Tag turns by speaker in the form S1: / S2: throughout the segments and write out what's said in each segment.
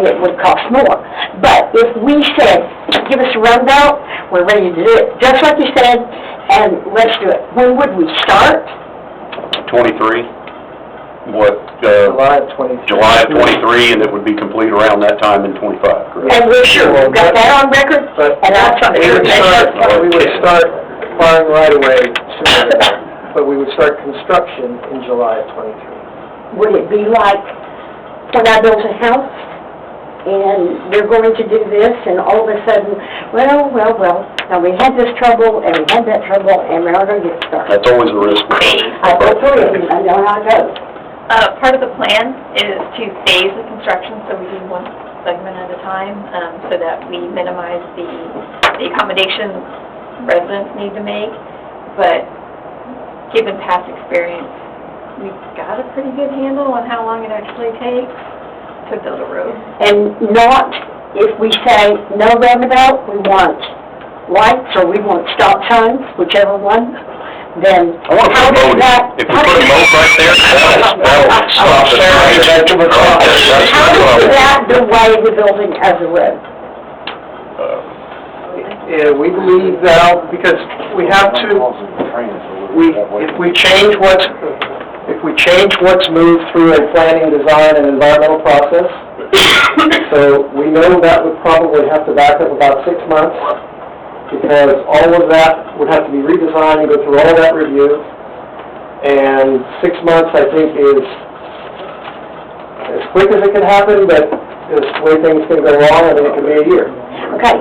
S1: say it would cost more. But if we said, give us a roundabout, we're ready to do it, just like you said, and let's do it. When would we start?
S2: 23. What,
S3: July of 23.
S2: July of 23, and it would be complete around that time in 25, correct?
S1: And we're sure, we've got that on record, and that's on
S3: We would start firing right away sooner than that, but we would start construction in July of 23.
S1: Would it be like when I built a house, and we're going to do this, and all of a sudden, well, now we had this trouble, and we had that trouble, and we're not going to get started?
S2: That's always a risk.
S1: I go through it, and I know how it goes.
S4: Part of the plan is to phase the construction, so we do one segment at a time, so that we minimize the accommodation residents need to make. But given past experience, we've got a pretty good handle on how long it actually takes to build a road.
S1: And not, if we say no roundabout, we want lights, or we want stop signs, whichever one, then
S2: I want to
S1: how
S2: put
S1: does
S2: mold.
S1: that...
S2: If we put a mold right there, that'll stop the
S1: How does that delay the building as a road?
S3: Yeah, we believe that, because we have to, if we change what's moved through a planning, design, and environmental process, so we know that would probably have to back up about 6 months, because all of that would have to be redesigned and go through all that review, and 6 months, I think, is as quick as it can happen, but the way things can go wrong, I mean, it could be a year.
S1: Okay,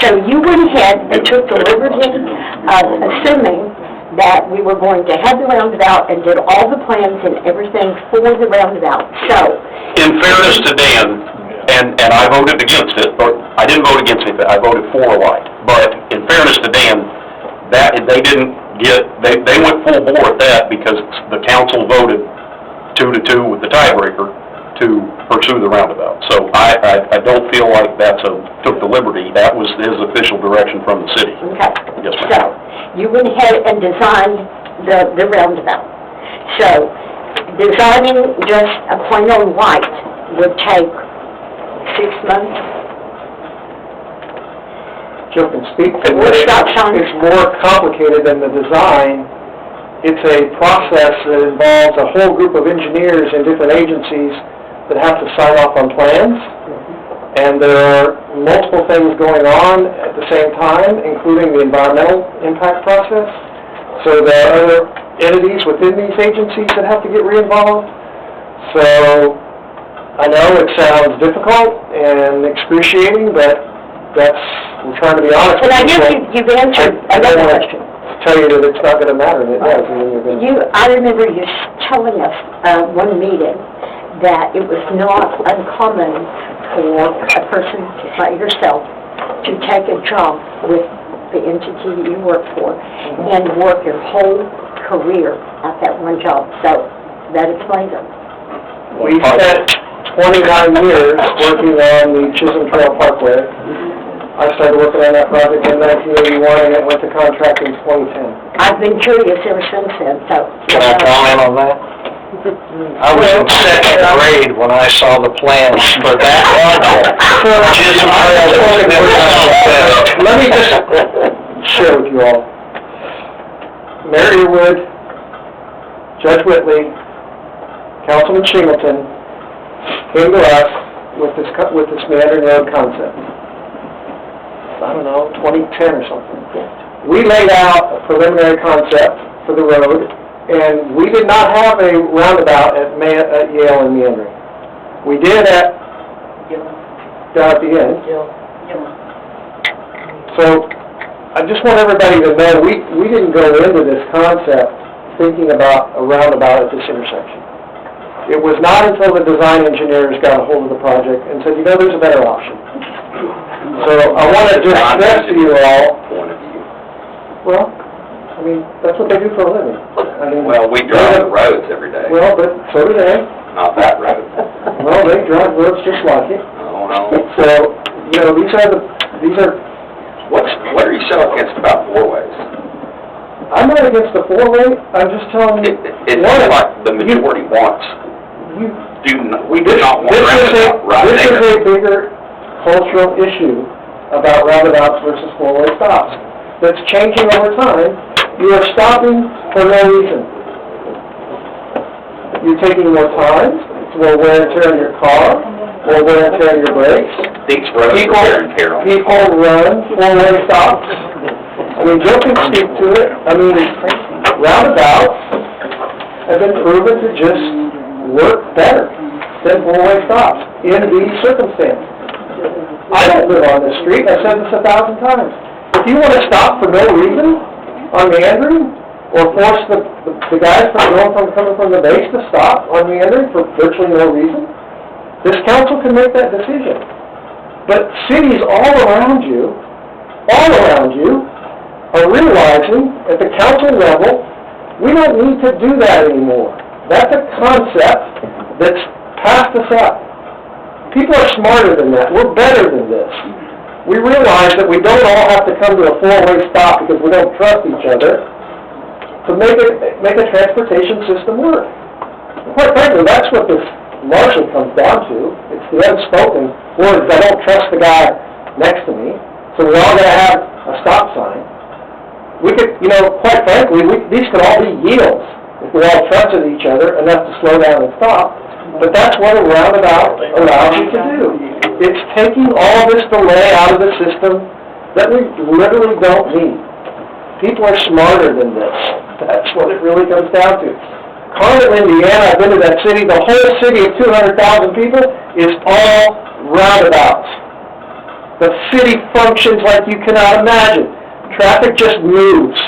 S1: so you went ahead and took the liberty of assuming that we were going to have the roundabout and did all the plans and everything for the roundabout. So,
S2: In fairness to Dan, and I voted against it, but I didn't vote against it, I voted for a light. But in fairness to Dan, that, they didn't get, they went full bore at that because the council voted 2-2 with the tiebreaker to pursue the roundabout. So I don't feel like took the liberty. That was his official direction from the city.
S1: okay.
S2: Yes, ma'am.
S1: So, you went ahead and designed the roundabout. So, designing just a plain old light would take 6 months.
S3: Joe can speak to
S1: Or
S3: it.
S1: stop signs.
S3: It's more complicated than the design. It's a process that involves a whole group of engineers in different agencies that have to sign off on plans. And there are multiple things going on at the same time, including the environmental impact process. So there are other entities within these agencies that have to get re-involved. So I know it sounds difficult and excruciating, but we're trying to be honest with
S1: And I
S3: people.
S1: guess you've answered
S3: I don't
S1: another
S3: want
S1: question.
S3: to tell you that it's not going to matter, and it does. I mean, you're going to...
S1: I remember you telling us one meeting that it was not uncommon for a person like yourself to take a job with the entity that you work for and work your whole career at that one job. So that explains it.
S3: We spent 29 years working on the Chisholm Trail Parkway. I started working on that project in 1981, and it went to contract in 2010.
S1: I've been curious ever since then, so...
S5: Can I comment on that? I was in second grade when I saw the plans for that project.
S3: Let me just share with you all. Mary Wood, Judge Whitley, Councilman Shingleton came to us with this meandering road concept. I don't know, 2010 or something. We laid out a preliminary concept for the road, and we did not have a roundabout at Yale and Meandering. We did down at the end. So I just want everybody to know we didn't go into this concept thinking about a roundabout at this intersection. It was not until the design engineers got a hold of the project and said, there's a better option. So I want to just stress to you all, well, I mean, that's what they do for a living. I mean,
S6: Well, we drive the roads every day.
S3: well, but so do they.
S6: Not that road.
S3: Well, they drive roads just like it.
S6: Oh, no.
S3: So, these are,
S6: What are you so against about four-ways?
S3: I'm not against the four-way, I'm just telling you.
S6: It's like the majority wants we do not want roundabout right
S3: This is
S6: there.
S3: a bigger cultural issue about roundabouts versus four-way stops that's changing over time. You are stopping for no reason. You're taking more time, it's more wear and tear on your car, more wear and tear on your brakes.
S6: These roads are wear and tear on.
S3: People run four-way stops. I mean, Joe can speak to it. I mean, roundabouts have been proven to just work better than four-way stops in these circumstances. I don't live on this street, I've said this 1,000 times. If you want to stop for no reason on meandering, or force the guys coming from the base to stop on meandering for virtually no reason, this council can make that decision. But cities all around you are realizing at the council level, we don't need to do that anymore. That's a concept that's passed us up. People are smarter than that. We're better than this. We realize that we don't all have to come to a four-way stop because we don't trust each other to make a transportation system work. Quite frankly, that's what this largely comes down to. It's the unspoken words. I don't trust the guy next to me, so we're all going to have a stop sign. We could, quite frankly, these could all be yields if we all trusted each other enough to slow down and stop. But that's what a roundabout allows you to do. It's taking all this delay out of the system that we literally don't need. People are smarter than this. That's what it really comes down to. Carmel, Indiana, I've been to that city. The whole city of 200,000 people is all roundabouts. The city functions like you cannot imagine. Traffic just moves.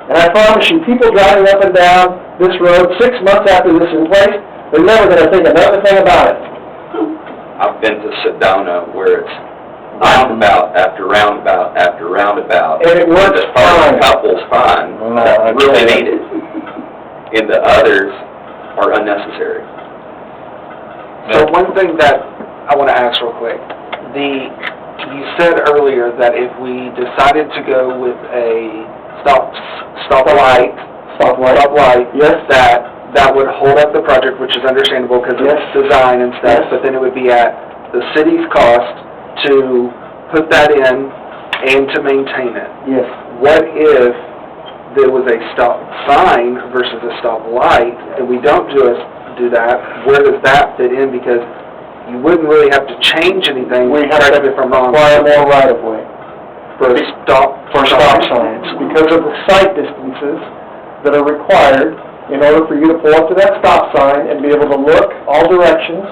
S3: And I promise you, people driving up and down this road 6 months after this is in place, they're never going to think another thing about it.
S6: I've been to Sedona where it's roundabout after roundabout after roundabout.
S3: And it works
S6: The
S3: fine.
S6: first couple's fine, that really need it. And the others are unnecessary.
S5: So one thing that I want to ask real quick, you said earlier that if we decided to go with a stoplight,
S3: Yes.
S5: that would hold up the project, which is understandable because
S3: Yes.
S5: it's design and stuff,
S3: Yes.
S5: but then it would be at the city's cost to put that in and to maintain it.
S3: Yes.
S5: What if there was a stop sign versus a stop light, and we don't do that? Where does that fit in? Because you wouldn't really have to change anything.
S3: We have
S5: correct
S3: to
S5: me if I'm wrong.
S3: require more right-of-way
S5: For stop
S3: signs because of the sight distances that are required in order for you to pull up to that stop sign and be able to look all directions.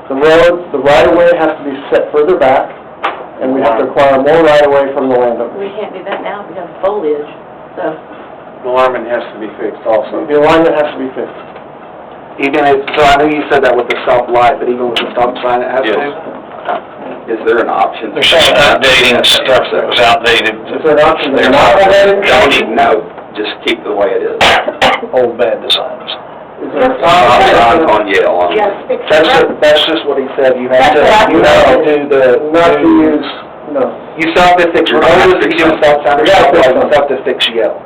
S3: The road, the right-of-way has to be set further back, and we have to acquire more right-of-way from the landowner.
S7: We can't do that now because of foliage, so.
S5: The alignment has to be fixed also.
S3: The alignment has to be fixed.
S5: Even if, so I know you said that with the stop light, but even with the stop sign, it has
S2: Yes.
S5: to?
S6: Is there an option?
S2: There's some updating stuff that was outdated.
S3: Is there an option to
S2: There's
S3: not have that in?
S6: Don't need, no, just keep it the way it is.
S2: Old bad designs.
S3: Is there an
S6: I'm
S3: option
S6: on Yale on
S1: Yes,
S6: it.
S5: That's just what he said, you have
S1: That's
S5: to, you have to do the,
S3: not to use, no.
S5: you still have to fix,
S6: You're gonna have to
S5: regardless if you
S6: fix
S5: do a stop sign or
S3: You gotta
S5: stop
S3: fix
S5: light, you
S3: something.
S5: have to fix yellow.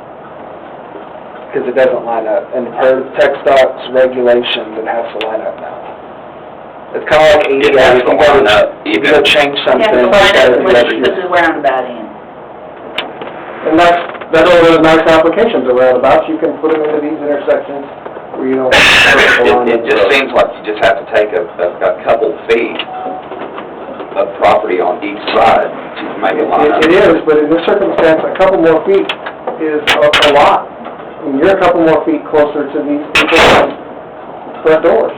S5: Because it doesn't line up, and per Tech Dot's regulations, it has to line up now. It's kind of like ADA,
S6: It has
S5: if
S6: to
S5: you go
S6: line up
S5: if you
S6: even.
S5: go change something.
S7: You have to
S5: you
S7: line
S5: gotta
S7: up
S5: do
S7: when
S5: that.
S7: you put the roundabout in.
S3: And that's one of those nice applications of roundabouts. You can put them into these intersections where you don't have vertical line
S6: It
S3: of the
S6: just
S3: road.
S6: seems like you just have to take a couple feet of property on each side to make it line up.
S3: It is, but in this circumstance, a couple more feet is a lot. I mean, you're a couple more feet closer to these people's front doors.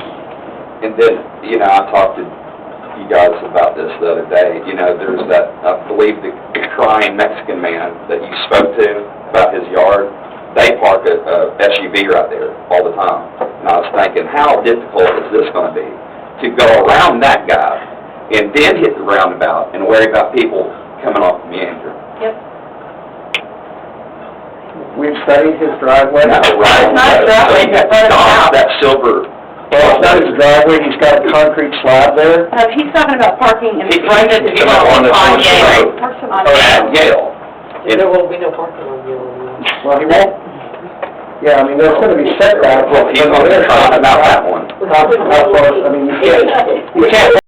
S6: And then, I talked to you guys about this the other day, there's that, I believe the crying Mexican man that you spoke to about his yard, they park a SUV right there all the time. And I was thinking, how difficult is this gonna be to go around that guy and then hit the roundabout and worry about people coming off the meander?
S7: Yep.
S3: We've studied his driveway.
S6: No, right.
S7: It's not a driveway,
S6: So you
S7: it's let it
S6: stop
S7: out.
S6: that silver.
S3: Well, it's not his driveway, he's got a concrete slab there.
S7: He's talking about parking in
S6: He-
S7: front of his
S6: he's the one
S7: home
S6: that's
S7: on
S6: on the
S7: Yale.
S6: road.
S7: On
S6: Or at
S7: Yale.
S6: Yale. And
S1: There will be no parking on Yale.
S3: Well, he won't, Yeah, I mean, there's gonna be setbacks.
S6: Well, he's gonna be trying about that one.
S3: How close, I mean, you can't